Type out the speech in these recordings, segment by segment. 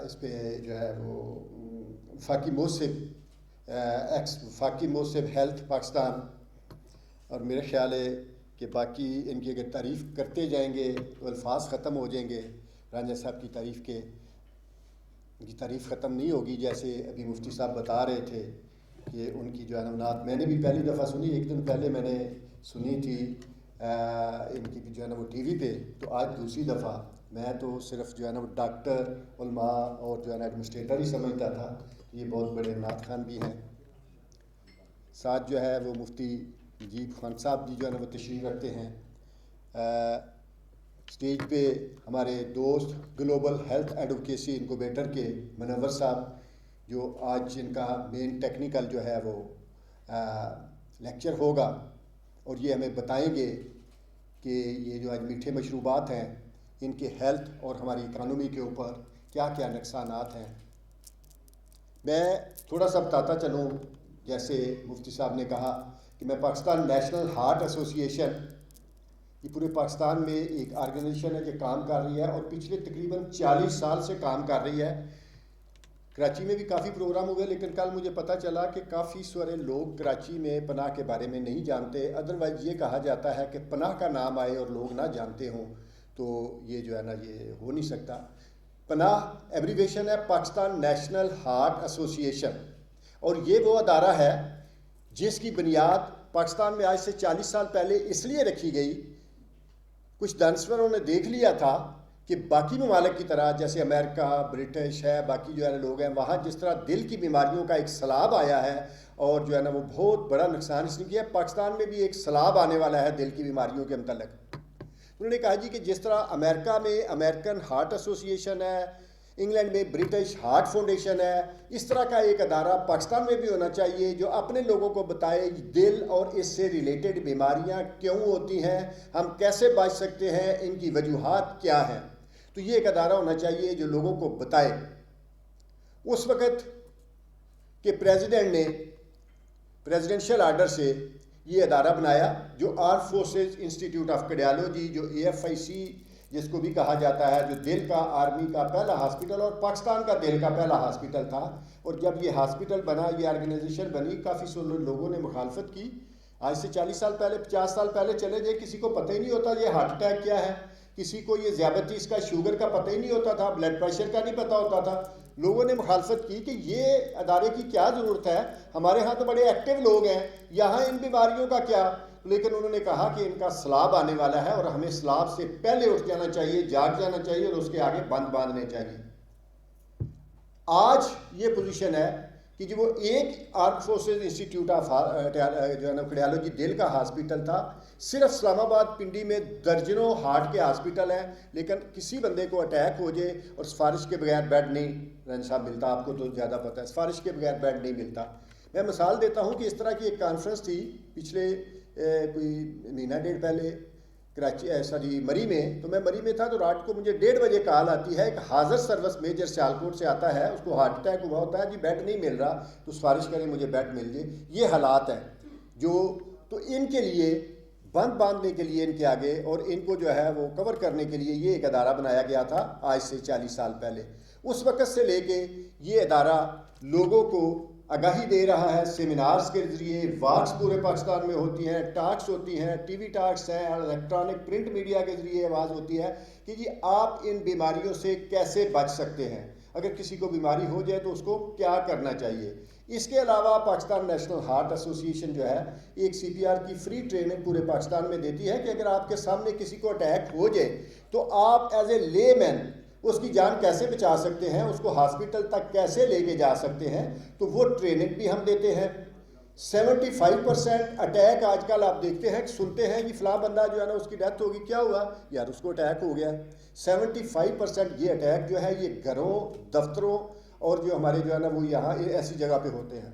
اس پہ جو ہے وہ وفاقی موصف ایکس وفاقی موصف ہیلتھ پاکستان، اور میرا خیال ہے کہ باقی ان کی اگر تعریف کرتے جائیں گے تو الفاظ ختم ہو جائیں گے. رانجھا صاحب کی تعریف کے ان کی تعریف ختم نہیں ہوگی. جیسے ابھی مفتی صاحب بتا رہے تھے کہ ان کی جو ہے نعت میں نے بھی پہلی دفعہ سنی، ایک دن پہلے میں نے سنی تھی ان کی جو ہے نا وہ ٹی وی پہ، تو آج دوسری دفعہ. میں تو صرف جو ہے نا وہ ڈاکٹر، علماء اور جو ہے نا ایڈمنسٹریٹر ہی سمجھتا تھا. یہ بہت بڑے نعت خوان بھی ہیں. ساتھ جو ہے وہ مفتی نجیب خان صاحب بھی جو ہے نا وہ تشریف رکھتے ہیں. اسٹیج پہ ہمارے دوست گلوبل ہیلتھ ایڈوکیسی انکوبیٹر کے منور صاحب، جو آج ان کا مین ٹیکنیکل جو ہے وہ لیکچر ہوگا، اور یہ ہمیں بتائیں گے کہ یہ جو آج میٹھے مشروبات ہیں ان کے ہیلتھ اور ہماری اکانومی کے اوپر کیا کیا نقصانات ہیں. میں تھوڑا سا بتاتا چلوں. جیسے مفتی صاحب نے کہا کہ میں پاکستان نیشنل ہارٹ ایسوسی ایشن، یہ پورے پاکستان میں ایک آرگنائزیشن ہے جو کام کر رہی ہے اور پچھلے تقریباً 40 سال سے کام کر رہی ہے. کراچی میں بھی کافی پروگرام ہوئے، لیکن کل مجھے پتہ چلا کہ کافی سارے لوگ کراچی میں پناہ کے بارے میں نہیں جانتے. ادروائز یہ کہا جاتا ہے کہ پناہ کا نام آئے اور لوگ نہ جانتے ہوں تو یہ جو ہے نا یہ ہو نہیں سکتا. پناہ ایبریویشن ہے پاکستان نیشنل ہارٹ ایسوسی ایشن، اور یہ وہ ادارہ ہے جس کی بنیاد پاکستان میں آج سے 40 سال پہلے اس لیے رکھی گئی. کچھ دانشوروں نے دیکھ لیا تھا کہ باقی ممالک کی طرح جیسے امریکہ، برٹش ہے، باقی جو ہے لوگ ہیں، وہاں جس طرح دل کی بیماریوں کا ایک سیلاب آیا ہے اور جو ہے نا وہ بہت بڑا نقصان اس نے کیا، پاکستان میں بھی ایک سیلاب آنے والا ہے دل کی بیماریوں کے متعلق. انہوں نے کہا جی کہ جس طرح امریکہ میں امریکن ہارٹ ایسوسی ایشن ہے، انگلینڈ میں برٹش ہارٹ فاؤنڈیشن ہے، اس طرح کا ایک ادارہ پاکستان میں بھی ہونا چاہیے جو اپنے لوگوں کو بتائے دل اور اس سے ریلیٹڈ بیماریاں کیوں ہوتی ہیں، ہم کیسے بچ سکتے ہیں، ان کی وجوہات کیا ہیں. تو یہ ایک ادارہ ہونا چاہیے جو لوگوں کو بتائے. اس وقت کے پریزیڈنٹ نے پریزیڈنشل آرڈر سے یہ ادارہ بنایا جو arm forces institute of cardiology, جو AFIC جس کو بھی کہا جاتا ہے، جو دل کا آرمی کا پہلا ہاسپٹل اور پاکستان کا دل کا پہلا ہاسپٹل تھا. اور جب یہ ہاسپٹل بنا، یہ آرگنائزیشن بنی، کافی سارے لوگوں نے مخالفت کی. آج سے 40 سال پہلے، 50 سال پہلے چلے جائے، کسی کو پتہ ہی نہیں ہوتا یہ ہارٹ اٹیک کیا ہے، کسی کو یہ ذیابیطس کا، شوگر کا پتہ ہی نہیں ہوتا تھا، بلڈ پریشر کا نہیں پتہ ہوتا تھا. لوگوں نے مخالفت کی کہ یہ ادارے کی کیا ضرورت ہے، ہمارے ہاں تو بڑے ایکٹیو لوگ ہیں، یہاں ان بیماریوں کا کیا. لیکن انہوں نے کہا کہ ان کا سیلاب آنے والا ہے اور ہمیں سیلاب سے پہلے اٹھ جانا چاہیے، جاگ جانا چاہیے اور اس کے آگے بند باندھنے چاہیے. آج یہ پوزیشن ہے کہ جو وہ ایک آرم فورسز انسٹیٹیوٹ آف جو ہے نا کارڈیالوجی دل کا ہاسپٹل تھا. صرف اسلام آباد پنڈی میں درجنوں ہارٹ کے ہاسپٹل ہیں، لیکن کسی بندے کو اٹیک ہو جائے اور سفارش کے بغیر بیڈ نہیں رنج صاحب ملتا. آپ کو تو زیادہ پتہ ہے، سفارش کے بغیر بیڈ نہیں ملتا. میں مثال دیتا ہوں کہ اس طرح کی ایک کانفرنس تھی پچھلے کوئی مہینہ ڈیڑھ پہلے کراچی مری میں. تو میں مری میں تھا تو رات کو مجھے 1:30 بجے کال آتی ہے، ایک حاضر سروس میجر سیالکوٹ سے آتا ہے، اس کو ہارٹ اٹیک ہوا ہوتا ہے، جی بیڈ نہیں مل رہا تو سفارش کریں مجھے بیڈ مل جائے. یہ حالات ہیں جو تو ان کے لیے بند باندھنے کے لیے ان کے آگے اور ان کو جو ہے وہ کور کرنے کے لیے یہ ایک ادارہ بنایا گیا تھا آج سے 40 سال پہلے. اس وقت سے لے کے یہ ادارہ لوگوں کو آگاہی دے رہا ہے، سیمینارز کے ذریعے، واکس پورے پاکستان میں ہوتی ہیں، ٹاکس ہوتی ہیں، ٹی وی ٹاکس ہیں، الیکٹرانک پرنٹ میڈیا کے ذریعے آواز ہوتی ہے کہ جی آپ ان بیماریوں سے کیسے بچ سکتے ہیں، اگر کسی کو بیماری ہو جائے تو اس کو کیا کرنا چاہیے. اس کے علاوہ پاکستان نیشنل ہارٹ ایسوسی ایشن جو ہے ایک CPR کی فری ٹریننگ پورے پاکستان میں دیتی ہے کہ اگر آپ کے سامنے کسی کو اٹیک ہو جائے تو آپ ایز اے لے مین اس کی جان کیسے بچا سکتے ہیں، اس کو ہاسپٹل تک کیسے لے کے جا سکتے ہیں. تو وہ ٹریننگ بھی ہم دیتے ہیں. 75% اٹیک آج کل آپ دیکھتے ہیں، سنتے ہیں کہ فلاں بندہ جو ہے نا اس کی ڈیتھ ہوگی، کیا ہوا یار، اس کو اٹیک ہو گیا. 75% یہ اٹیک جو ہے یہ گھروں، دفتروں اور جو ہمارے جو ہے نا وہ یہاں ایسی جگہ پہ ہوتے ہیں.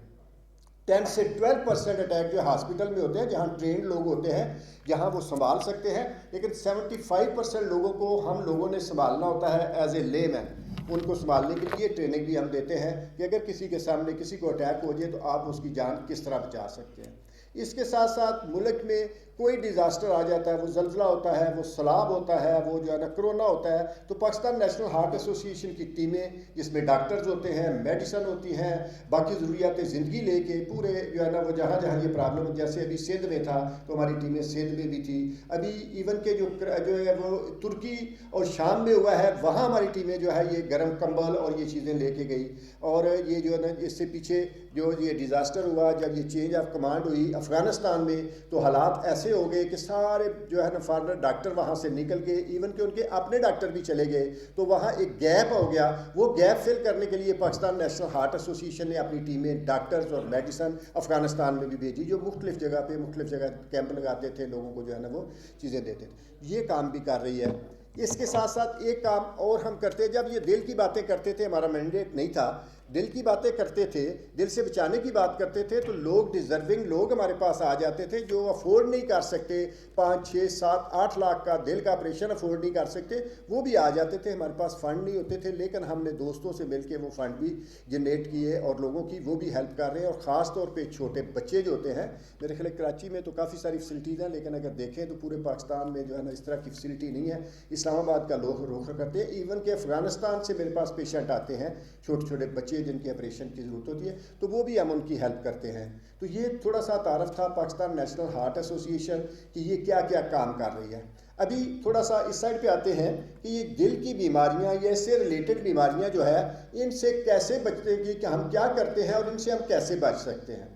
10 سے 12% اٹیک جو ہاسپٹل میں ہوتے ہیں جہاں ٹرینڈ لوگ ہوتے ہیں، جہاں وہ سنبھال سکتے ہیں. لیکن 75% لوگوں کو ہم لوگوں نے سنبھالنا ہوتا ہے ایز اے لے مین. ان کو سنبھالنے کے لیے ٹریننگ بھی ہم دیتے ہیں کہ اگر کسی کے سامنے کسی کو اٹیک ہو جائے تو آپ اس کی جان کس طرح بچا سکتے ہیں. اس کے ساتھ ساتھ ملک میں کوئی ڈیزاسٹر آ جاتا ہے، وہ زلزلہ ہوتا ہے، وہ سیلاب ہوتا ہے، وہ جو ہے نا کرونا ہوتا ہے، تو پاکستان نیشنل ہارٹ ایسوسی ایشن کی ٹیمیں جس میں ڈاکٹرز ہوتے ہیں، میڈیسن ہوتی ہیں، باقی ضروریات زندگی لے کے پورے جو ہے نا وہ جہاں جہاں یہ پرابلم، جیسے ابھی سندھ میں تھا تو ہماری ٹیمیں سندھ میں بھی تھی، ابھی ایون کہ جو ہے وہ ترکی اور شام میں ہوا ہے وہاں ہماری ٹیمیں جو ہے یہ گرم کمبل اور یہ چیزیں لے کے گئی. اور یہ جو ہے نا اس سے پیچھے جو یہ ڈیزاسٹر ہوا، جب یہ چینج آف کمانڈ ہوئی افغانستان میں، تو حالات ایسے ہو گئے کہ سارے جو ہے نا فارنر ڈاکٹر وہاں سے نکل گئے، ایون کہ ان کے اپنے ڈاکٹر بھی چلے گئے، تو وہاں ایک گیپ ہو گیا. وہ گیپ فل کرنے کے لیے پاکستان نیشنل ہارٹ ایسوسی ایشن نے اپنی ٹیمیں ڈاکٹرز اور میڈیسن افغانستان میں بھی بھیجی، جو مختلف جگہ کیمپ لگاتے تھے، لوگوں کو جو ہے نا وہ چیزیں دیتے تھے. یہ کام بھی کر رہی ہے. اس کے ساتھ ساتھ ایک کام اور ہم کرتے، جب یہ دل کی باتیں کرتے تھے، ہمارا مینڈیٹ نہیں تھا، دل کی باتیں کرتے تھے، دل سے بچانے کی بات کرتے تھے، تو لوگ ڈیزرونگ لوگ ہمارے پاس آ جاتے تھے جو افورڈ نہیں کر سکتے، 5 6 7 8 لاکھ کا دل کا آپریشن افورڈ نہیں کر سکتے، وہ بھی آ جاتے تھے. ہمارے پاس فنڈ نہیں ہوتے تھے، لیکن ہم نے دوستوں سے مل کے وہ فنڈ بھی جنریٹ کیے اور لوگوں کی وہ بھی ہیلپ کر رہے ہیں. اور خاص طور پہ چھوٹے بچے جو ہوتے ہیں، میرے خیال کراچی میں تو کافی ساری فیسلٹیز ہیں، لیکن اگر دیکھیں تو پورے پاکستان میں جو ہے نا اس طرح کی فیسلٹی نہیں ہے. اسلام آباد کا لوگ روک کرتے ہیں، ایون کہ افغانستان سے میرے پاس پیشنٹ آتے ہیں، چھوٹے چھوٹے بچے جن کے آپریشن کی ضرورت ہوتی ہے، تو وہ بھی ہم ان کی ہیلپ کرتے ہیں. تو یہ تھوڑا سا تعارف تھا پاکستان نیشنل ہارٹ ایسوسی ایشن کہ یہ کیا کیا کام کر رہی ہے. ابھی تھوڑا سا اس سائڈ پہ آتے ہیں کہ یہ دل کی بیماریاں یا اس سے ریلیٹڈ بیماریاں جو ہے، ان سے کیسے بچنے کی کہ ہم کیا کرتے ہیں اور ان سے ہم کیسے بچ سکتے ہیں.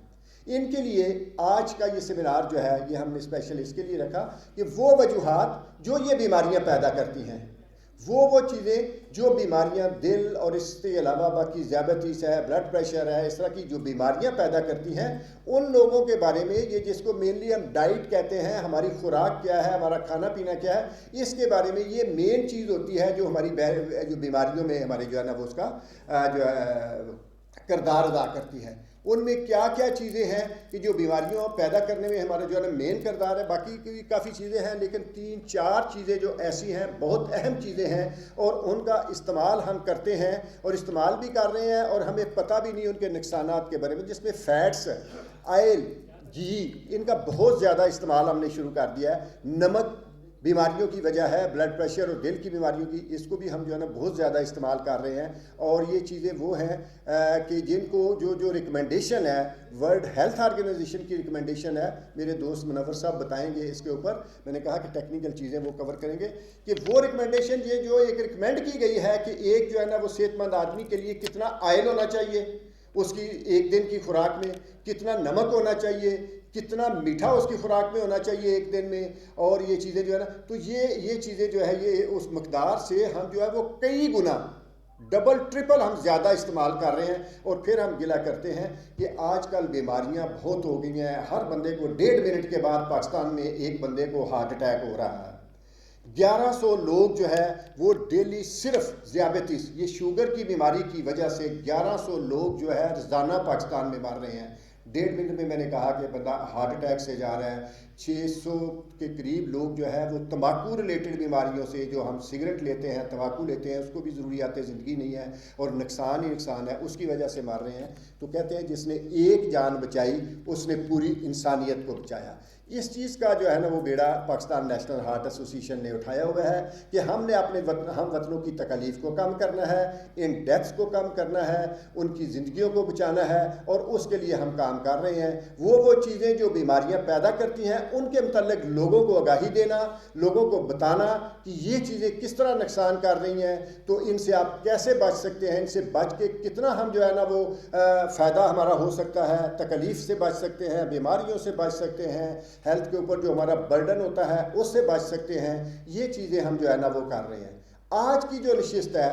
ان کے لیے آج کا یہ سیمینار جو ہے یہ ہم نے اسپیشل اس کے لیے رکھا کہ وہ وجوہات جو یہ بیماریاں پیدا کرتی ہیں، وہ چیزیں جو بیماریاں دل اور اس کے علاوہ باقی ذیابیطس ہے، بلڈ پریشر ہے، اس طرح کی جو بیماریاں پیدا کرتی ہیں، ان لوگوں کے بارے میں یہ جس کو مینلی ہم ڈائٹ کہتے ہیں، ہماری خوراک کیا ہے، ہمارا کھانا پینا کیا ہے، اس کے بارے میں یہ مین چیز ہوتی ہے جو ہماری جو بیماریوں میں ہمارے جو ہے نا وہ اس کا جو ہے کردار ادا کرتی ہے. ان میں کیا کیا چیزیں ہیں کہ جو بیماریوں پیدا کرنے میں ہمارا جو ہے نا مین کردار ہے. باقی کی کافی چیزیں ہیں، لیکن 3 4 چیزیں جو ایسی ہیں بہت اہم چیزیں ہیں، اور ان کا استعمال ہم کرتے ہیں اور استعمال بھی کر رہے ہیں، اور ہمیں پتہ بھی نہیں ان کے نقصانات کے بارے میں. جس میں فیٹس، آئل، گھی، ان کا بہت زیادہ استعمال ہم نے شروع کر دیا ہے. نمک بیماریوں کی وجہ ہے، بلڈ پریشر اور دل کی بیماریوں کی، اس کو بھی ہم جو ہے نا بہت زیادہ استعمال کر رہے ہیں. اور یہ چیزیں وہ ہیں کہ جن کو جو ریکمنڈیشن ہے، ورلڈ ہیلتھ آرگنائزیشن کی ریکمنڈیشن ہے، میرے دوست منور صاحب بتائیں گے اس کے اوپر. میں نے کہا کہ ٹیکنیکل چیزیں وہ کور کریں گے کہ وہ ریکمنڈیشن یہ جو ایک ریکمینڈ کی گئی ہے کہ ایک جو ہے نا وہ صحت مند آدمی کے لیے کتنا آئل ہونا چاہیے، اس کی ایک دن کی خوراک میں کتنا نمک ہونا چاہیے، کتنا میٹھا اس کی خوراک میں ہونا چاہیے ایک دن میں، اور یہ چیزیں جو ہے نا، تو یہ چیزیں جو ہے یہ اس مقدار سے ہم جو ہے وہ کئی گنا ڈبل ٹرپل ہم زیادہ استعمال کر رہے ہیں. اور پھر ہم گلا کرتے ہیں کہ آج کل بیماریاں بہت ہو گئی ہیں. ہر بندے کو 1.5 منٹ کے بعد پاکستان میں ایک بندے کو ہارٹ اٹیک ہو رہا ہے. 1100 لوگ جو ہے وہ ڈیلی صرف ذیابیطس، یہ شوگر کی بیماری کی وجہ سے 1100 لوگ جو ہے روزانہ پاکستان میں مر رہے ہیں. 1.5 منٹ میں نے کہا کہ بندہ ہارٹ اٹیک سے جا رہا ہے. 600 کے قریب لوگ جو ہے وہ تمباکو ریلیٹڈ بیماریوں سے، جو ہم سگریٹ لیتے ہیں، تمباکو لیتے ہیں، اس کو بھی ضروریات زندگی نہیں ہے اور نقصان ہی نقصان ہے، اس کی وجہ سے مر رہے ہیں. تو کہتے ہیں جس نے ایک جان بچائی اس نے پوری انسانیت کو بچایا. اس چیز کا جو ہے نا وہ بیڑا پاکستان نیشنل ہارٹ ایسوسی ایشن نے اٹھایا ہوا ہے کہ ہم نے اپنے ہم وطنوں کی تکالیف کو کم کرنا ہے، ان ڈیتھس کو کم کرنا ہے، ان کی زندگیوں کو بچانا ہے، اور اس کے لیے ہم کام کر رہے ہیں. وہ چیزیں جو بیماریاں پیدا کرتی ہیں ان کے متعلق لوگوں کو آگاہی دینا، لوگوں کو بتانا کہ یہ چیزیں کس طرح نقصان کر رہی ہیں، تو ان سے آپ کیسے بچ سکتے ہیں، ان سے بچ کے کتنا ہم جو ہے نا وہ فائدہ ہمارا ہو سکتا ہے، تکلیف سے بچ سکتے ہیں، بیماریوں سے بچ سکتے ہیں، ہیلتھ کے اوپر جو ہمارا برڈن ہوتا ہے اس سے بچ سکتے ہیں. یہ چیزیں ہم جو ہے نا وہ کر رہے ہیں. آج کی جو نشست ہے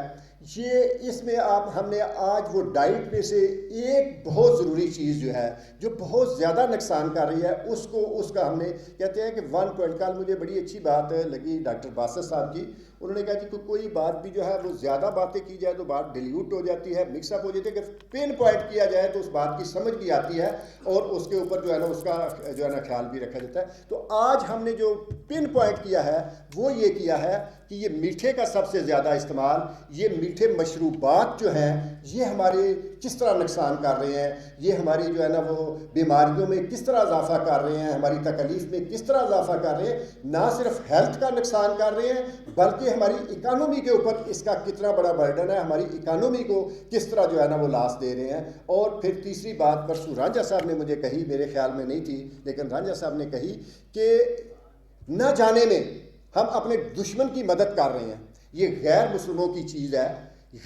یہ اس میں ہم نے آج وہ ڈائٹ میں سے ایک بہت ضروری چیز جو ہے جو بہت زیادہ نقصان کر رہی ہے اس کا ہم نے کہتے ہیں کہ 1 پوائنٹ. کل مجھے بڑی اچھی بات لگی ڈاکٹر باسط صاحب کی. انہوں نے کہا کہ کوئی بات بھی جو ہے وہ زیادہ باتیں کی جائے تو بات ڈیلیوٹ ہو جاتی ہے، مکس اپ ہو جاتی ہے، کہ پن پوائنٹ کیا جائے تو اس بات کی سمجھ بھی آتی ہے اور اس کے اوپر جو ہے نا اس کا جو ہے نا خیال بھی رکھا جاتا ہے. تو آج ہم نے جو پن پوائنٹ کیا ہے وہ یہ کیا ہے کہ یہ میٹھے کا سب سے زیادہ استعمال، یہ میٹھے مشروبات جو ہیں یہ ہمارے کس طرح نقصان کر رہے ہیں، یہ ہماری جو ہے نا وہ بیماریوں میں کس طرح اضافہ کر رہے ہیں، ہماری تکلیف میں کس طرح اضافہ کر رہے ہیں، نہ صرف ہیلتھ کا نقصان کر رہے ہیں بلکہ ہماری اکانومی کے اوپر اس کا کتنا بڑا برڈن ہے، ہماری اکانومی کو کس طرح جو ہے نا وہ لاس دے رہے ہیں۔ اور پھر تیسری بات پرسوں رانجھا صاحب نے مجھے کہی، میرے خیال میں نہیں تھی لیکن رانجھا صاحب نے کہی کہ نہ جانے میں ہم اپنے دشمن کی مدد کر رہے ہیں، یہ غیر مسلموں کی چیز ہے،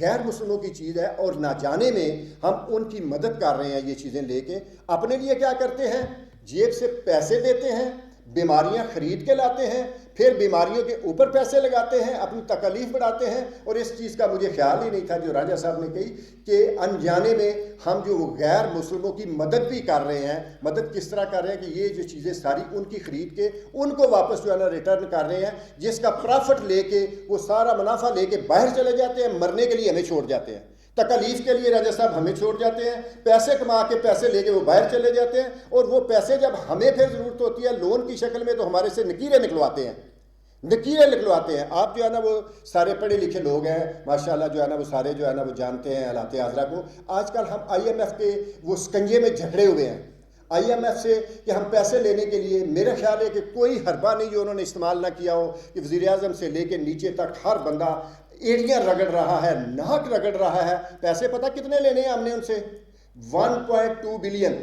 غیر مسلموں کی چیز ہے، اور نہ جانے میں ہم ان کی مدد کر رہے ہیں یہ چیزیں لے کے۔ اپنے لیے کیا کرتے ہیں، جیب سے پیسے دیتے ہیں، بیماریاں خرید کے لاتے ہیں، پھر بیماریوں کے اوپر پیسے لگاتے ہیں، اپنی تکلیف بڑھاتے ہیں۔ اور اس چیز کا مجھے خیال ہی نہیں تھا جو رانجھا صاحب نے کہی کہ انجانے میں ہم جو غیر مسلموں کی مدد بھی کر رہے ہیں۔ مدد کس طرح کر رہے ہیں کہ یہ جو چیزیں ساری ان کی خرید کے ان کو واپس جو ہے نا ریٹرن کر رہے ہیں، جس کا پرافٹ لے کے وہ سارا منافع لے کے باہر چلے جاتے ہیں، مرنے کے لیے ہمیں چھوڑ جاتے ہیں، تکلیف کے لیے رانجھا صاحب ہمیں چھوڑ جاتے ہیں، پیسے کما کے پیسے لے کے وہ باہر چلے جاتے ہیں، اور وہ پیسے جب ہمیں پھر ضرورت ہوتی ہے لون کی شکل میں تو ہمارے سے نکیریں نکلواتے ہیں، نکیریں نکلواتے ہیں۔ آپ جو ہے نا وہ سارے پڑھے لکھے لوگ ہیں ماشاءاللہ، جو ہے نا وہ سارے جو ہے نا وہ جانتے ہیں حالات حاضرہ کو۔ آج کل ہم آئی ایم ایف کے وہ سکنجے میں جھگڑے ہوئے ہیں آئی ایم ایف سے کہ ہم پیسے لینے کے لیے، میرا خیال ہے کہ کوئی حربہ نہیں جو انہوں نے استعمال نہ کیا ہو کہ وزیر اعظم سے لے کے نیچے تک ہر بندہ ایڑیاں رگڑ رہا ہے، ناک رگڑ رہا ہے۔ پیسے پتہ کتنے لینے ہیں ہم نے ان سے؟ 1.2 بلین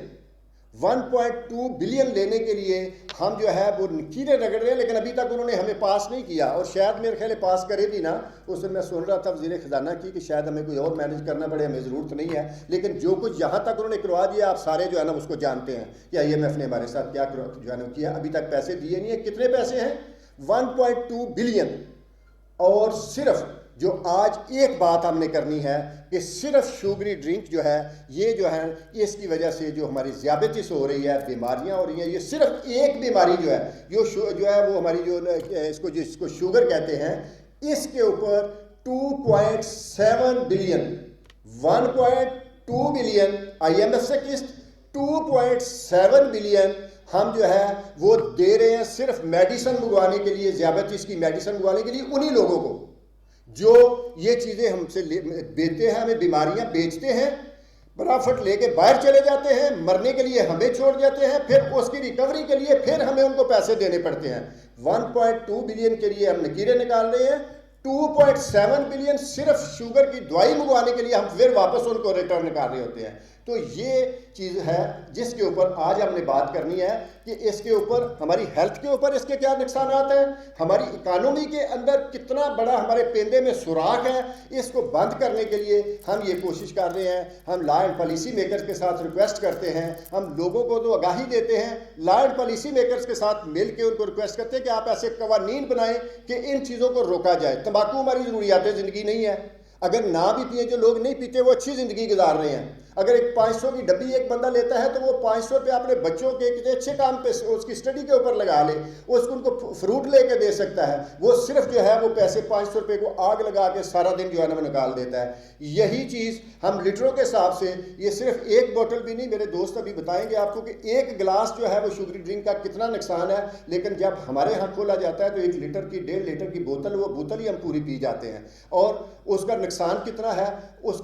1.2 بلین لینے کے لیے ہم جو ہے وہ نکیریں رگڑ رہے ہیں، لیکن ابھی تک انہوں نے ہمیں پاس نہیں کیا، اور شاید میرے خیال پاس کرے بھی نا۔ اس دن میں سن رہا تھا وزیر خزانہ کی کہ شاید ہمیں کوئی اور مینیج کرنا پڑے، ہمیں ضرورت نہیں ہے، لیکن جو کچھ یہاں تک انہوں نے کروا دیا آپ سارے جو ہے نا اس کو جانتے ہیں کہ آئی ایم ایف نے ہمارے ساتھ کیا جو ہے نا کیا۔ ابھی تک پیسے دیے نہیں ہیں۔ کتنے پیسے ہیں؟ 1.2 بلین۔ اور صرف جو آج ایک بات ہم نے کرنی ہے کہ صرف شوگری ڈرنک جو ہے یہ جو ہے اس کی وجہ سے جو ہماری ذیابیطس ہو رہی ہے، بیماریاں ہو رہی ہیں، یہ صرف ایک بیماری جو ہے جو ہے وہ ہماری اس کو شوگر کہتے ہیں، اس کے اوپر 2.7 billion 1.2 billion I M F سے قسط 2.7 بلین ہم جو ہے وہ دے رہے ہیں صرف میڈیسن منگوانے کے لیے، ذیابیطس کی میڈیسن منگوانے کے لیے انہی لوگوں کو جو یہ چیزیں ہم سے دیتے ہیں، ہمیں بیماریاں بیچتے ہیں، پرافٹ لے کے باہر چلے جاتے ہیں، مرنے کے لیے ہمیں چھوڑ جاتے ہیں، پھر اس کی ریکوری کے لیے پھر ہمیں ان کو پیسے دینے پڑتے ہیں۔ 1.2 بلین کے لیے ہم نکیریں نکال رہے ہیں، 2.7 بلین صرف شوگر کی دوائی منگوانے کے لیے ہم پھر واپس ان کو ریٹرن کر رہے ہوتے ہیں۔ تو یہ چیز ہے جس کے اوپر آج ہم نے بات کرنی ہے کہ اس کے اوپر ہماری ہیلتھ کے اوپر اس کے کیا نقصانات ہیں، ہماری اکانومی کے اندر کتنا بڑا ہمارے پیندے میں سوراخ ہے۔ اس کو بند کرنے کے لیے ہم یہ کوشش کر رہے ہیں، ہم لا اینڈ پالیسی میکرز کے ساتھ ریکویسٹ کرتے ہیں، ہم لوگوں کو تو آگاہی دیتے ہیں، لا اینڈ پالیسی میکرز کے ساتھ مل کے ان کو ریکویسٹ کرتے ہیں کہ آپ ایسے قوانین بنائیں کہ ان چیزوں کو روکا جائے۔ تمباکو ہماری ضروریات زندگی نہیں ہے، اگر نہ بھی پئیں، جو لوگ نہیں پیتے وہ اچھی زندگی گزار رہے ہیں۔ اگر ایک 500 کی ڈبی ایک بندہ لیتا ہے تو وہ 500 روپے اپنے بچوں کے کسی اچھے کام پہ اس کی اسٹڈی کے اوپر لگا لے، اس کو ان کو فروٹ لے کے دے سکتا ہے۔ وہ صرف جو ہے وہ پیسے 500 روپے کو آگ لگا کے سارا دن جو ہے نا وہ نکال دیتا ہے۔ یہی چیز ہم لیٹروں کے حساب سے، یہ صرف ایک بوتل بھی نہیں، میرے دوست ابھی بتائیں گے آپ کو کہ ایک گلاس جو ہے وہ شوگری ڈرنک کا کتنا نقصان ہے، لیکن جب ہمارے ہاں کھولا جاتا ہے تو 1 لیٹر کی 1.5 لیٹر کی بوتل، وہ بوتل ہی ہم پوری پی جاتے ہیں، اور اس کا نقصان کتنا ہے، اس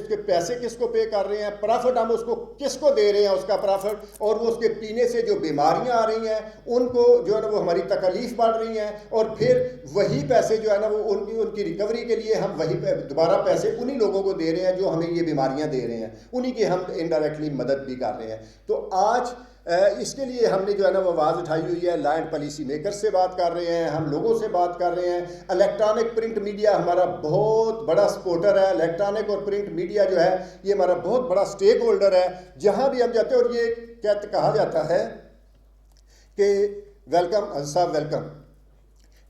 کے پیسے کس کو پے کر رہے ہیں، پرافٹ ہم اس کو کس کو دے رہے ہیں، اس کا پرافٹ، اور وہ اس کے پینے سے جو بیماریاں آ رہی ہیں ان کو جو ہے نا وہ ہماری تکلیف بڑھ رہی ہیں، اور پھر وہی پیسے جو ہے نا وہ ان کی ریکوری کے لیے ہم وہی دوبارہ پیسے انہی لوگوں کو دے رہے ہیں جو ہمیں یہ بیماریاں دے رہے ہیں، انہی کی ہم انڈائریکٹلی مدد بھی کر رہے ہیں۔ تو آج اس کے لیے ہم نے جو ہے نا وہ آواز اٹھائی ہوئی ہے، لا اینڈ پالیسی میکر سے بات کر رہے ہیں، ہم لوگوں سے بات کر رہے ہیں۔ الیکٹرانک پرنٹ میڈیا ہمارا بہت بڑا سپورٹر ہے، الیکٹرانک اور پرنٹ میڈیا جو ہے یہ ہمارا بہت بڑا سٹیک ہولڈر ہے، جہاں بھی ہم جاتے ہیں۔ اور یہ کہا جاتا ہے کہ ویلکم صاحب، ویلکم،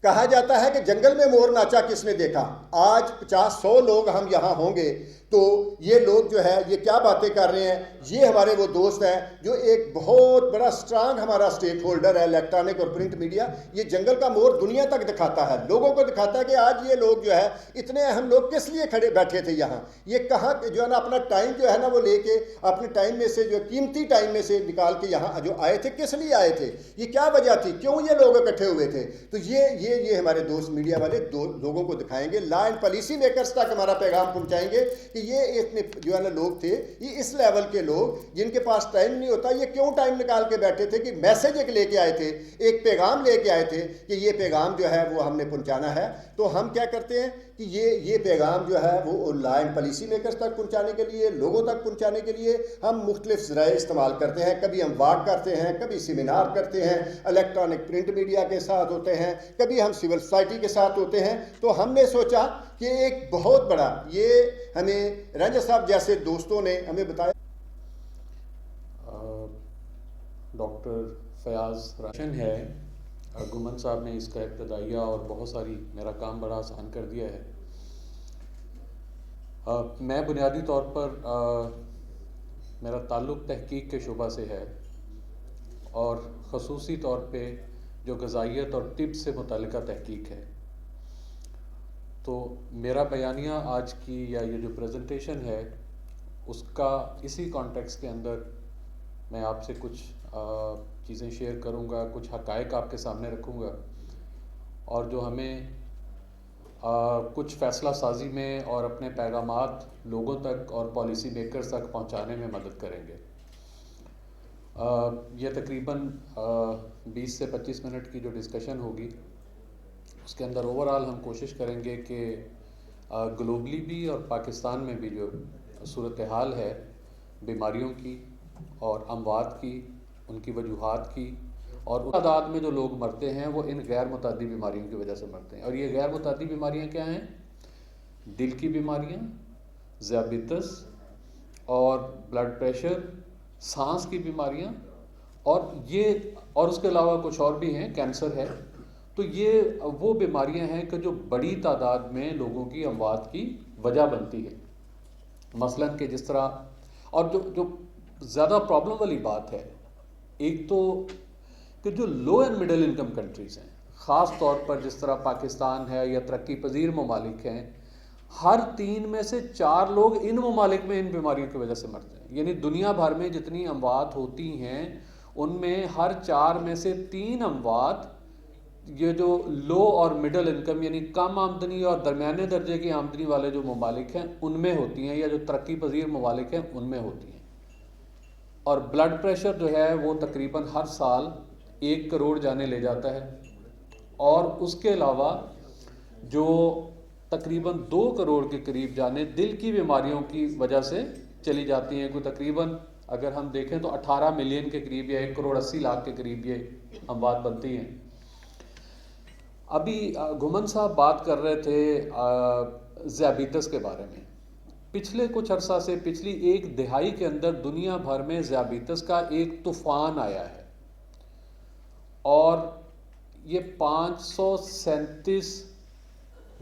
کہا جاتا ہے کہ جنگل میں مور ناچا کس نے دیکھا۔ آج 50-100 لوگ ہم یہاں ہوں گے تو یہ لوگ جو ہے یہ کیا باتیں کر رہے ہیں، یہ ہمارے وہ دوست ہیں جو ایک بہت بڑا سٹرانگ ہمارا سٹیک ہولڈر ہے الیکٹرانک اور پرنٹ میڈیا۔ یہ جنگل کا مور دنیا تک دکھاتا ہے، لوگوں کو دکھاتا ہے کہ آج یہ لوگ جو ہے اتنے اہم لوگ کس لیے کھڑے بیٹھے تھے یہاں، یہ کہاں جو ہے نا اپنا ٹائم جو ہے نا وہ لے کے اپنے ٹائم میں سے جو قیمتی ٹائم میں سے نکال کے یہاں جو آئے تھے، کس لیے آئے تھے، یہ کیا وجہ تھی، کیوں یہ لوگ اکٹھے ہوئے تھے۔ تو یہ یہ ہمارے دوست میڈیا والے لوگوں کو دکھائیں گے، لا اینڈ پالیسی میکرز تک ہمارا پیغام پہنچائیں گے کہ یہ اتنے جو ہے نا لوگ تھے، یہ اس لیول کے لوگ جن کے پاس ٹائم نہیں ہوتا، یہ کیوں ٹائم نکال کے بیٹھے تھے کہ میسج ایک لے کے آئے تھے، ایک پیغام لے کے آئے تھے کہ یہ پیغام جو ہے وہ ہم نے پہنچانا ہے۔ تو ہم کیا کرتے ہیں کہ یہ پیغام جو ہے وہ لا اینڈ پالیسی میکرز تک پہنچانے کے لیے، لوگوں تک پہنچانے کے لیے ہم مختلف ذرائع استعمال کرتے ہیں۔ کبھی ہم واک کرتے ہیں، کبھی سیمینار کرتے ہیں، الیکٹرانک پرنٹ میڈیا کے ساتھ ہوتے ہیں، کبھی ہم سول سوسائٹی کے ساتھ ہوتے ہیں۔ تو ہم نے سوچا کہ ایک بہت بڑا، یہ ہمیں رنجا صاحب جیسے دوستوں نے ہمیں بتایا۔ ڈاکٹر فیاض راشن ہے، گمن صاحب نے اس کا ابتدائیہ اور بہت ساری میرا کام بڑا آسان کر دیا ہے۔ میں بنیادی طور پر میرا تعلق تحقیق کے شعبہ سے ہے، اور خصوصی طور پہ جو غذائیت اور طب سے متعلقہ تحقیق ہے۔ تو میرا بیانیہ آج کی یا یہ جو پریزنٹیشن ہے اس کا اسی کانٹیکس کے اندر میں آپ سے کچھ چیزیں شیئر کروں گا، کچھ حقائق آپ کے سامنے رکھوں گا، اور جو ہمیں کچھ فیصلہ سازی میں اور اپنے پیغامات لوگوں تک اور پالیسی میکرز تک پہنچانے میں مدد کریں گے۔ یہ تقریباً 20 سے 25 منٹ کی جو ڈسکشن ہوگی، اس کے اندر اوورآل ہم کوشش کریں گے کہ گلوبلی بھی اور پاکستان میں بھی جو صورتحال ہے بیماریوں کی اور اموات کی، ان کی وجوہات کی، اور اس تعداد میں جو لوگ مرتے ہیں وہ ان غیر متعدی بیماریوں کی وجہ سے مرتے ہیں۔ اور یہ غیر متعدی بیماریاں کیا ہیں؟ دل کی بیماریاں، ذیابیطس اور بلڈ پریشر، سانس کی بیماریاں، اور اس کے علاوہ کچھ اور بھی ہیں، کینسر ہے۔ تو یہ وہ بیماریاں ہیں کہ جو بڑی تعداد میں لوگوں کی اموات کی وجہ بنتی ہے۔ مثلاً کہ جس طرح، اور جو زیادہ پرابلم والی بات ہے، ایک تو کہ جو لو اینڈ مڈل انکم کنٹریز ہیں، خاص طور پر جس طرح پاکستان ہے یا ترقی پذیر ممالک ہیں، ہر 3 میں سے 4 لوگ ان ممالک میں ان بیماریوں کی وجہ سے مرتے ہیں۔ یعنی دنیا بھر میں جتنی اموات ہوتی ہیں ان میں ہر 4 میں سے 3 اموات یہ جو لو اور مڈل انکم یعنی کم آمدنی اور درمیانے درجے کی آمدنی والے جو ممالک ہیں ان میں ہوتی ہیں، یا جو ترقی پذیر ممالک ہیں ان میں ہوتی ہیں۔ اور بلڈ پریشر جو ہے وہ تقریباً ہر سال 1 کروڑ جانے لے جاتا ہے، اور اس کے علاوہ جو تقریباً 2 کروڑ کے قریب جانے دل کی بیماریوں کی وجہ سے چلی جاتی ہیں۔ کوئی تقریباً اگر ہم دیکھیں تو 18 ملین کے قریب یا 1 کروڑ 80 لاکھ کے قریب یہ اموات بنتی ہیں۔ ابھی گھمن صاحب بات کر رہے تھے ذیابیطس کے بارے میں۔ پچھلے کچھ عرصہ سے، پچھلی 1 دہائی کے اندر دنیا بھر میں ذیابیطس کا ایک طوفان آیا ہے، اور یہ 537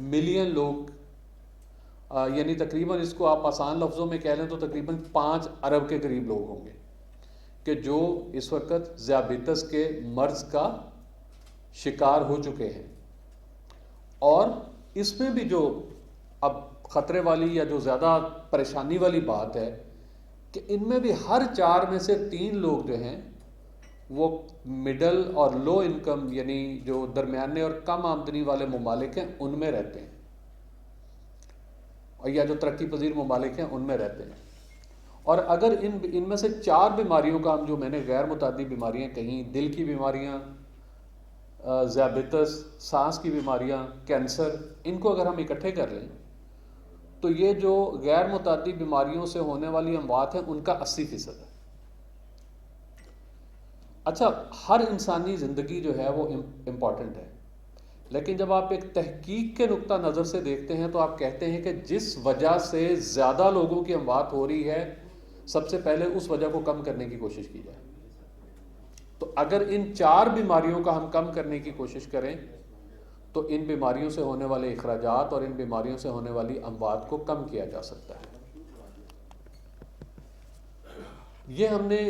ملین لوگ، یعنی تقریباً اس کو آپ آسان لفظوں میں کہہ لیں تو تقریباً 5 ارب کے قریب لوگ ہوں گے کہ جو اس وقت ذیابیطس کے مرض کا شکار ہو چکے ہیں۔ اور اس میں بھی جو اب خطرے والی یا جو زیادہ پریشانی والی بات ہے کہ ان میں بھی ہر 4 میں سے 3 لوگ جو ہیں وہ مڈل اور لو انکم یعنی جو درمیانے اور کم آمدنی والے ممالک ہیں ان میں رہتے ہیں، اور یا جو ترقی پذیر ممالک ہیں ان میں رہتے ہیں۔ اور اگر ان میں سے 4 بیماریوں کا ہم جو میں نے غیر متعدی بیماریاں کہیں، دل کی بیماریاں، ذیابیطس، سانس کی بیماریاں، کینسر، ان کو اگر ہم اکٹھے کر لیں تو یہ جو غیر متعدی بیماریوں سے ہونے والی اموات ہیں ان کا 80% ہے۔ اچھا، ہر انسانی زندگی جو ہے وہ امپورٹنٹ ہے، لیکن جب آپ ایک تحقیق کے نقطہ نظر سے دیکھتے ہیں تو آپ کہتے ہیں کہ جس وجہ سے زیادہ لوگوں کی اموات ہو رہی ہے، سب سے پہلے اس وجہ کو کم کرنے کی کوشش کی جائے۔ تو اگر ان 4 بیماریوں کا ہم کم کرنے کی کوشش کریں تو ان بیماریوں سے ہونے والے اخراجات اور ان بیماریوں سے ہونے والی اموات کو کم کیا جا سکتا ہے۔ یہ ہم نے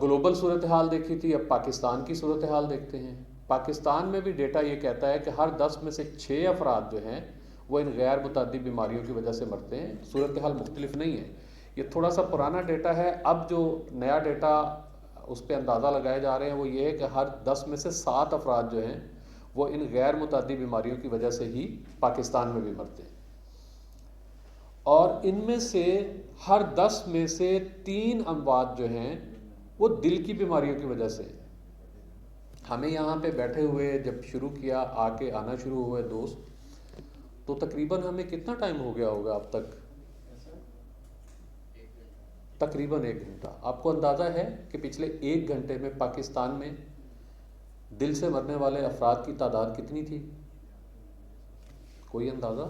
گلوبل صورتحال دیکھی تھی، اب پاکستان کی صورتحال دیکھتے ہیں۔ پاکستان میں بھی ڈیٹا یہ کہتا ہے کہ ہر 10 میں سے 6 افراد جو ہیں وہ ان غیر متعدی بیماریوں کی وجہ سے مرتے ہیں۔ صورتحال مختلف نہیں ہے، یہ تھوڑا سا پرانا ڈیٹا ہے۔ اب جو نیا ڈیٹا اس پہ اندازہ لگائے جا رہے ہیں وہ یہ ہے کہ ہر 10 میں سے 7 افراد جو ہیں وہ ان غیر متعدی بیماریوں کی وجہ سے ہی پاکستان میں بھی مرتے ہیں، اور ان میں سے ہر 10 میں سے 3 اموات جو ہیں وہ دل کی بیماریوں کی وجہ سے ہیں۔ ہمیں یہاں پہ بیٹھے ہوئے جب شروع کیا، آنا شروع ہوئے دوست، تو تقریباً ہمیں کتنا ٹائم ہو گیا ہوگا اب تک؟ تقریباً 1 گھنٹہ۔ آپ کو اندازہ ہے کہ پچھلے 1 گھنٹے میں پاکستان میں دل سے مرنے والے افراد کی تعداد کتنی تھی؟ کوئی اندازہ؟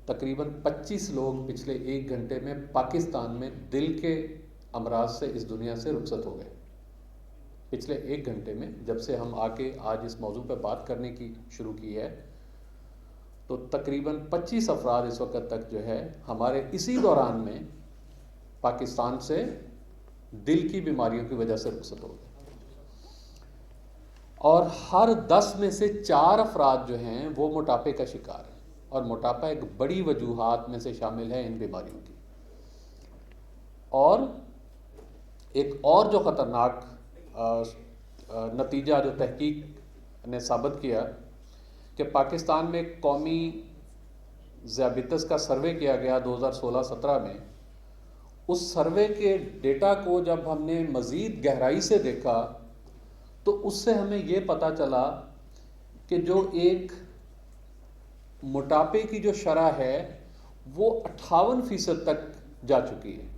تقریباً 25 لوگ پچھلے 1 گھنٹے میں پاکستان میں دل کے امراض سے اس دنیا سے رخصت ہو گئے۔ پچھلے 1 گھنٹے میں، جب سے ہم آ کے آج اس موضوع پہ بات کرنے کی شروع کی ہے، تو تقریباً 25 افراد اس وقت تک جو ہے ہمارے اسی دوران میں پاکستان سے دل کی بیماریوں کی وجہ سے رخصت ہو گئے، اور ہر 10 میں سے 4 افراد جو ہیں وہ موٹاپے کا شکار ہیں، اور موٹاپا ایک بڑی وجوہات میں سے شامل ہے ان بیماریوں کی۔ اور ایک اور جو خطرناک نتیجہ جو تحقیق نے ثابت کیا کہ پاکستان میں قومی ذیابیطس کا سروے کیا گیا 2016-17 میں، اس سروے کے ڈیٹا کو جب ہم نے مزید گہرائی سے دیکھا تو اس سے ہمیں یہ پتہ چلا کہ جو ایک موٹاپے کی جو شرح ہے وہ 58% تک جا چکی ہے۔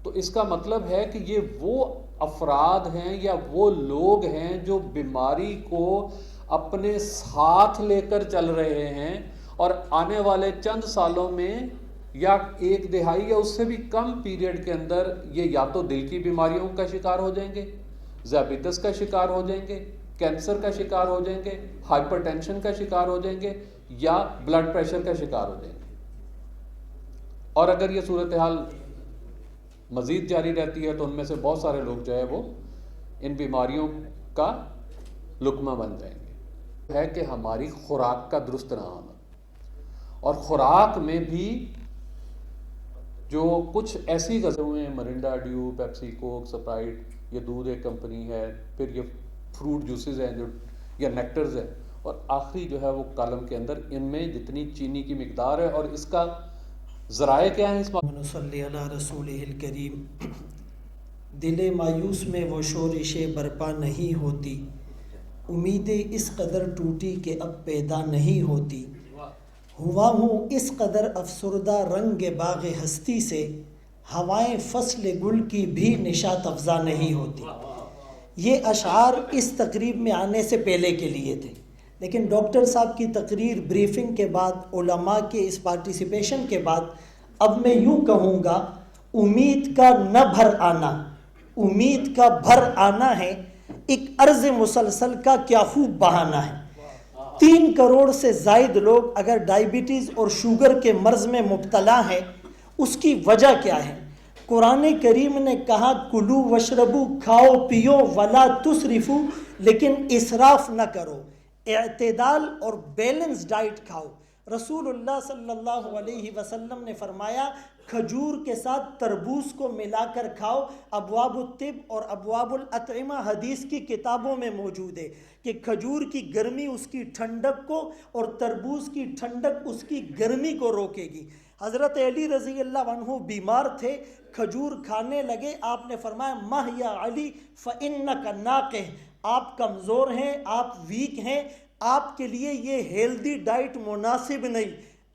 تو اس کا مطلب ہے کہ یہ وہ افراد ہیں یا وہ لوگ ہیں جو بیماری کو اپنے ساتھ لے کر چل رہے ہیں، اور آنے والے چند سالوں میں یا 1 دہائی یا اس سے بھی کم پیریڈ کے اندر یہ یا تو دل کی بیماریوں کا شکار ہو جائیں گے، ذیابیطس کا شکار ہو جائیں گے، کینسر کا شکار ہو جائیں گے، ہائپر ٹینشن کا شکار ہو جائیں گے، یا بلڈ پریشر کا شکار ہو جائیں گے۔ اور اگر یہ صورتحال مزید جاری رہتی ہے تو ان میں سے بہت سارے لوگ جو ہے وہ ان بیماریوں کا لقمہ بن جائیں گے۔ ہے کہ ہماری خوراک کا درست نہ ہونا، اور خوراک میں بھی جو کچھ ایسی غذائیں ہوئے ہیں، مرنڈا، ڈیو، پیپسی، کوک، سپرائٹ، یہ دودھ ایک کمپنی ہے، پھر یہ فروٹ جوسز ہیں جو یا نیکٹرز ہیں، اور آخری جو ہے وہ کالم کے اندر ان میں جتنی چینی کی مقدار ہے، اور اس کا ذرائع کیا ہیں اس صلی علی رسولہ الکریم۔ دل مایوس میں وہ شورش برپا نہیں ہوتی، امیدیں اس قدر ٹوٹی کہ اب پیدا نہیں ہوتی، ہوا ہوں اس قدر افسردہ رنگ باغ ہستی سے، ہوائیں فصل گل کی بھی نشاط افزا نہیں ہوتی۔ یہ اشعار اس تقریب میں آنے سے پہلے کے لیے تھے، لیکن ڈاکٹر صاحب کی تقریر، بریفنگ کے بعد، علماء کے اس پارٹیسپیشن کے بعد، اب میں یوں کہوں گا، امید کا نہ بھر آنا، امید کا بھر آنا ہے، ایک عرض مسلسل کا کیا خوب بہانہ ہے۔ 3 کروڑ سے زائد لوگ اگر ڈائبٹیز اور شوگر کے مرض میں مبتلا ہیں، اس کی وجہ کیا ہے؟ قرآن کریم نے کہا کلو وشربو، کھاؤ پیو، ولا تسرفو، لیکن اسراف نہ کرو، اعتدال اور بیلنس ڈائٹ کھاؤ۔ رسول اللہ صلی اللہ علیہ وسلم نے فرمایا کھجور کے ساتھ تربوز کو ملا کر کھاؤ۔ ابواب الطب اور ابواب الاطعمہ حدیث کی کتابوں میں موجود ہے کہ کھجور کی گرمی اس کی ٹھنڈک کو اور تربوز کی ٹھنڈک اس کی گرمی کو روکے گی۔ حضرت علی رضی اللہ عنہ بیمار تھے، کھجور کھانے لگے، آپ نے فرمایا مہ یا علی فإنک ناقح، آپ کمزور ہیں، آپ ویک ہیں، آپ کے لیے یہ ہیلدی ڈائٹ مناسب نہیں،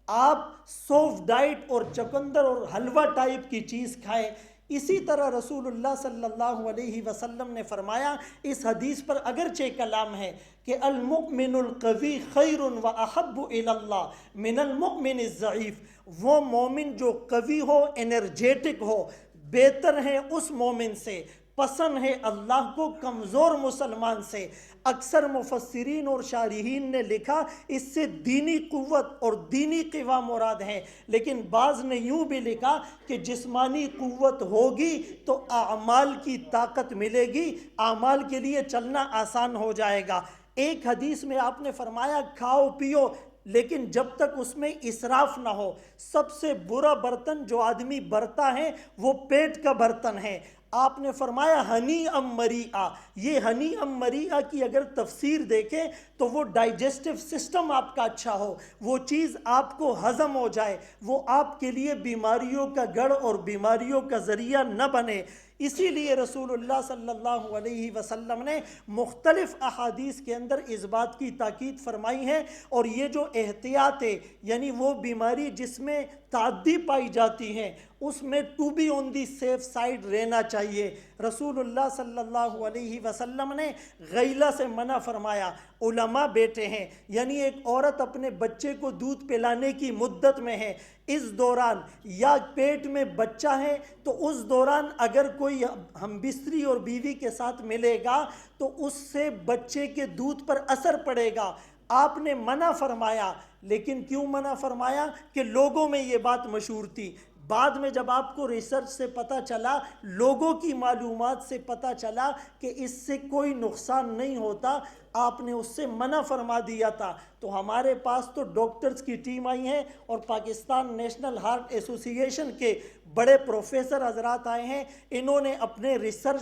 آپ سوفٹ ڈائٹ اور چقندر اور حلوہ ٹائپ کی چیز کھائیں۔ اسی طرح رسول اللہ صلی اللہ علیہ وسلم نے فرمایا، اس حدیث پر اگرچہ کلام ہے کہ المؤمن القوی خیر و احب الی اللہ من المؤمن الضعیف، وہ مومن جو قوی ہو، انرجیٹک ہو، بہتر ہے اس مومن سے، پسند ہے اللہ کو کمزور مسلمان سے۔ اکثر مفسرین اور شارحین نے لکھا اس سے دینی قوت اور دینی قوا مراد ہے، لیکن بعض نے یوں بھی لکھا کہ جسمانی قوت ہوگی تو اعمال کی طاقت ملے گی، اعمال کے لیے چلنا آسان ہو جائے گا۔ ایک حدیث میں آپ نے فرمایا کھاؤ پیو، لیکن جب تک اس میں اسراف نہ ہو۔ سب سے برا برتن جو آدمی برتا ہے وہ پیٹ کا برتن ہے۔ آپ نے فرمایا ہنی ام مریعہ. یہ ہنی ام مریعہ کی اگر تفسیر دیکھیں تو وہ ڈائجسٹو سسٹم آپ کا اچھا ہو، وہ چیز آپ کو ہضم ہو جائے، وہ آپ کے لیے بیماریوں کا گڑھ اور بیماریوں کا ذریعہ نہ بنے. اسی لیے رسول اللہ صلی اللہ علیہ وسلم نے مختلف احادیث کے اندر اس بات کی تاکید فرمائی ہے. اور یہ جو احتیاط ہے، یعنی وہ بیماری جس میں تعدی پائی جاتی ہیں، اس میں to be on the safe side رہنا چاہیے. رسول اللہ صلی اللہ علیہ وسلم نے غیلہ سے منع فرمایا. علماء بیٹے ہیں، یعنی ایک عورت اپنے بچے کو دودھ پلانے کی مدت میں ہے، اس دوران یا پیٹ میں بچہ ہے تو اس دوران اگر کوئی ہم بستری اور بیوی کے ساتھ ملے گا تو اس سے بچے کے دودھ پر اثر پڑے گا. آپ نے منع فرمایا. لیکن کیوں منع فرمایا؟ کہ لوگوں میں یہ بات مشہور تھی. بعد میں جب آپ کو ریسرچ سے پتہ چلا، لوگوں کی معلومات سے پتہ چلا کہ اس سے کوئی نقصان نہیں ہوتا، آپ نے اس سے منع فرما دیا تھا. تو ہمارے پاس تو ڈاکٹرز کی ٹیم آئی ہیں اور پاکستان نیشنل ہارٹ ایسوسی ایشن کے بڑے پروفیسر حضرات آئے ہیں. انہوں نے اپنے ریسرچ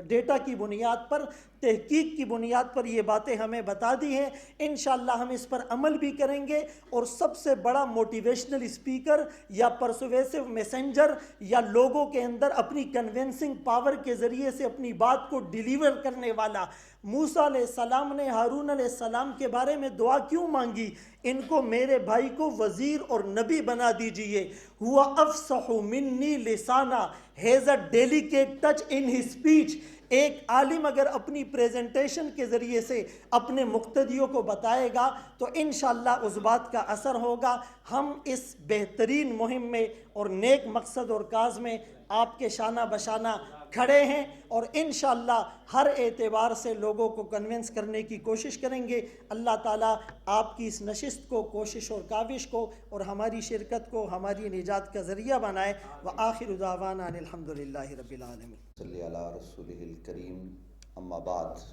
ڈیٹا کی بنیاد پر، تحقیق کی بنیاد پر یہ باتیں ہمیں بتا دی ہیں. انشاءاللہ ہم اس پر عمل بھی کریں گے. اور سب سے بڑا موٹیویشنل اسپیکر یا پرسویسو میسنجر یا لوگوں کے اندر اپنی کنونسنگ پاور کے ذریعے سے اپنی بات کو ڈیلیور کرنے والا، موسیٰ علیہ السلام نے ہارون علیہ السلام کے بارے میں دعا کیوں مانگی؟ ان کو، میرے بھائی کو وزیر اور نبی بنا دیجئے. ہوا افصح منی لسانا، has a delicate touch in his speech. ایک عالم اگر اپنی پریزنٹیشن کے ذریعے سے اپنے مقتدیوں کو بتائے گا تو انشاءاللہ اس بات کا اثر ہوگا. ہم اس بہترین مہم میں اور نیک مقصد اور کاز میں آپ کے شانہ بشانہ کھڑے ہیں، اور انشاءاللہ ہر اعتبار سے لوگوں کو کنونس کرنے کی کوشش کریں گے. اللہ تعالیٰ آپ کی اس نشست کو، کوشش اور کاوش کو اور ہماری شرکت کو ہماری نجات کا ذریعہ بنائے. وآخر دعوانا ان الحمدللہ رب العالمین. صلی علی رسولہ الکریم. اما بعد،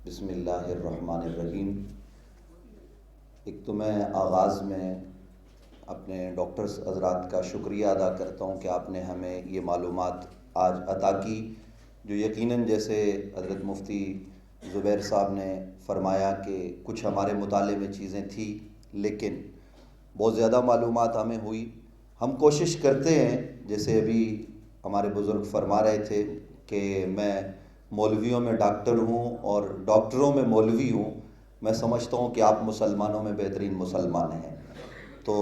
بسم اللہ الرحمن الرحیم. ایک تو میں آغاز میں اپنے ڈاکٹرز حضرات کا شکریہ ادا کرتا ہوں کہ آپ نے ہمیں یہ معلومات آج عطا کی، جو یقیناً جیسے حضرت مفتی زبیر صاحب نے فرمایا کہ کچھ ہمارے مطالعے میں چیزیں تھیں لیکن بہت زیادہ معلومات ہمیں ہوئی. ہم کوشش کرتے ہیں، جیسے ابھی ہمارے بزرگ فرما رہے تھے کہ میں مولویوں میں ڈاکٹر ہوں اور ڈاکٹروں میں مولوی ہوں. میں سمجھتا ہوں کہ آپ مسلمانوں میں بہترین مسلمان ہیں. تو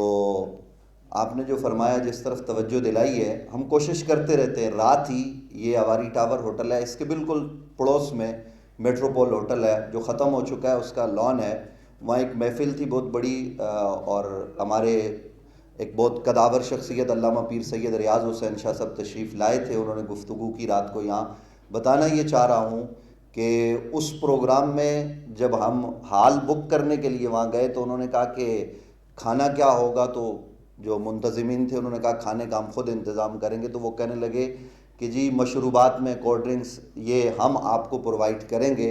آپ نے جو فرمایا، جس طرف توجہ دلائی ہے، ہم کوشش کرتے رہتے ہیں. رات ہی یہ اواری ٹاور ہوٹل ہے، اس کے بالکل پڑوس میں میٹروپول ہوٹل ہے جو ختم ہو چکا ہے، اس کا لان ہے. وہاں ایک محفل تھی بہت بڑی، اور ہمارے ایک بہت قداور شخصیت علامہ پیر سید ریاض حسین شاہ صاحب تشریف لائے تھے. انہوں نے گفتگو کی رات کو. یہاں بتانا یہ چاہ رہا ہوں کہ اس پروگرام میں جب ہم ہال بک کرنے کے لیے وہاں گئے تو انہوں نے کہا کہ کھانا کیا ہوگا، تو جو منتظمین تھے انہوں نے کہا کھانے کا ہم خود انتظام کریں گے. تو وہ کہنے لگے کہ جی مشروبات میں کولڈ ڈرنکس یہ ہم آپ کو پرووائڈ کریں گے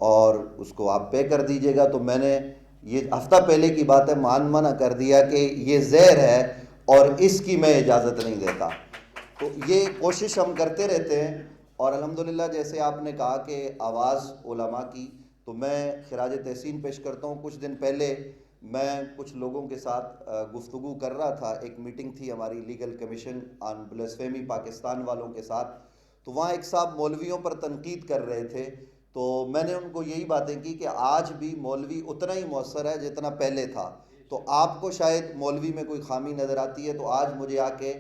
اور اس کو آپ پے کر دیجیے گا. تو میں نے، یہ ہفتہ پہلے کی بات ہے، منع کر دیا کہ یہ زہر ہے اور اس کی میں اجازت نہیں دیتا. تو یہ کوشش ہم کرتے رہتے ہیں. اور الحمدللہ جیسے آپ نے کہا کہ آواز علماء کی، تو میں خراج تحسین پیش کرتا ہوں. کچھ دن پہلے میں کچھ لوگوں کے ساتھ گفتگو کر رہا تھا. ایک میٹنگ تھی ہماری لیگل کمیشن آن بلیسفیمی پاکستان والوں کے ساتھ. تو وہاں ایک صاحب مولویوں پر تنقید کر رہے تھے. تو میں نے ان کو یہی باتیں کی کہ آج بھی مولوی اتنا ہی مؤثر ہے جتنا پہلے تھا. تو آپ کو شاید مولوی میں کوئی خامی نظر آتی ہے. تو آج مجھے آ کے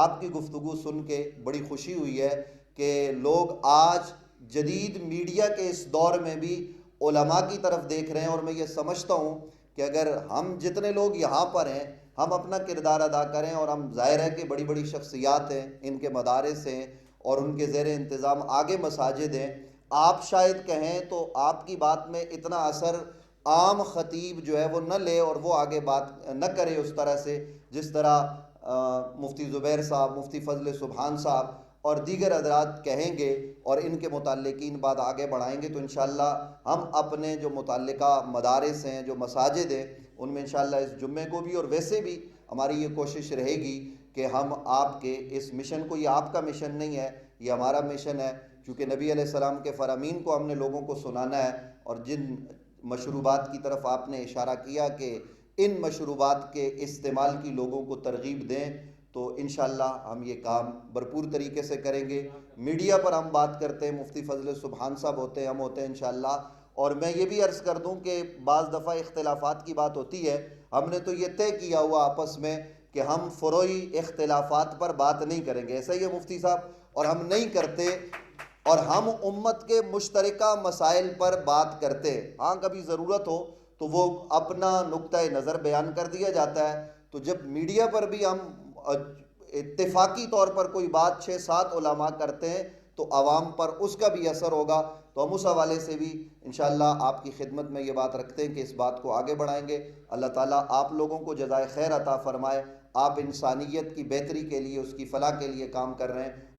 آپ کی گفتگو سن کے بڑی خوشی ہوئی ہے کہ لوگ آج جدید میڈیا کے اس دور میں بھی علماء کی طرف دیکھ رہے ہیں. اور میں یہ سمجھتا ہوں کہ اگر ہم جتنے لوگ یہاں پر ہیں ہم اپنا کردار ادا کریں، اور ہم ظاہر ہے کہ بڑی بڑی شخصیات ہیں، ان کے مدارس ہیں اور ان کے زیر انتظام آگے مساجد ہیں. آپ شاید کہیں تو آپ کی بات میں اتنا اثر عام خطیب جو ہے وہ نہ لے اور وہ آگے بات نہ کرے اس طرح سے جس طرح مفتی زبیر صاحب، مفتی فضل سبحان صاحب اور دیگر حضرات کہیں گے اور ان کے متعلقین بات آگے بڑھائیں گے. تو انشاءاللہ ہم اپنے جو متعلقہ مدارس ہیں، جو مساجد ہیں، ان میں انشاءاللہ اس جمعے کو بھی اور ویسے بھی ہماری یہ کوشش رہے گی کہ ہم آپ کے اس مشن کو، یہ آپ کا مشن نہیں ہے، یہ ہمارا مشن ہے، چونکہ نبی علیہ السلام کے فرامین کو ہم نے لوگوں کو سنانا ہے، اور جن مشروبات کی طرف آپ نے اشارہ کیا کہ ان مشروبات کے استعمال کی لوگوں کو ترغیب دیں، تو انشاءاللہ ہم یہ کام بھرپور طریقے سے کریں گے۔ میڈیا پر ہم بات کرتے ہیں، مفتی فضل سبحان صاحب ہوتے ہیں، ہم ہوتے ہیں انشاءاللہ، اور میں یہ بھی عرض کر دوں کہ بعض دفعہ اختلافات کی بات ہوتی ہے، ہم نے تو یہ طے کیا ہوا آپس میں کہ ہم فروعی اختلافات پر بات نہیں کریں گے، ایسا ہی ہے مفتی صاحب، اور ہم نہیں کرتے، اور ہم امت کے مشترکہ مسائل پر بات کرتے ہیں۔ ہاں کبھی ضرورت ہو تو وہ اپنا نقطۂ نظر بیان کر دیا جاتا ہے، تو جب میڈیا پر بھی ہم اتفاقی طور پر کوئی بات 6-7 علماء کرتے ہیں تو عوام پر اس کا بھی اثر ہوگا، تو ہم اس حوالے سے بھی انشاءاللہ آپ کی خدمت میں یہ بات رکھتے ہیں کہ اس بات کو آگے بڑھائیں گے۔ اللہ تعالیٰ آپ لوگوں کو جزائے خیر عطا فرمائے، آپ انسانیت کی بہتری کے لیے، اس کی فلاح کے لیے کام کر رہے ہیں۔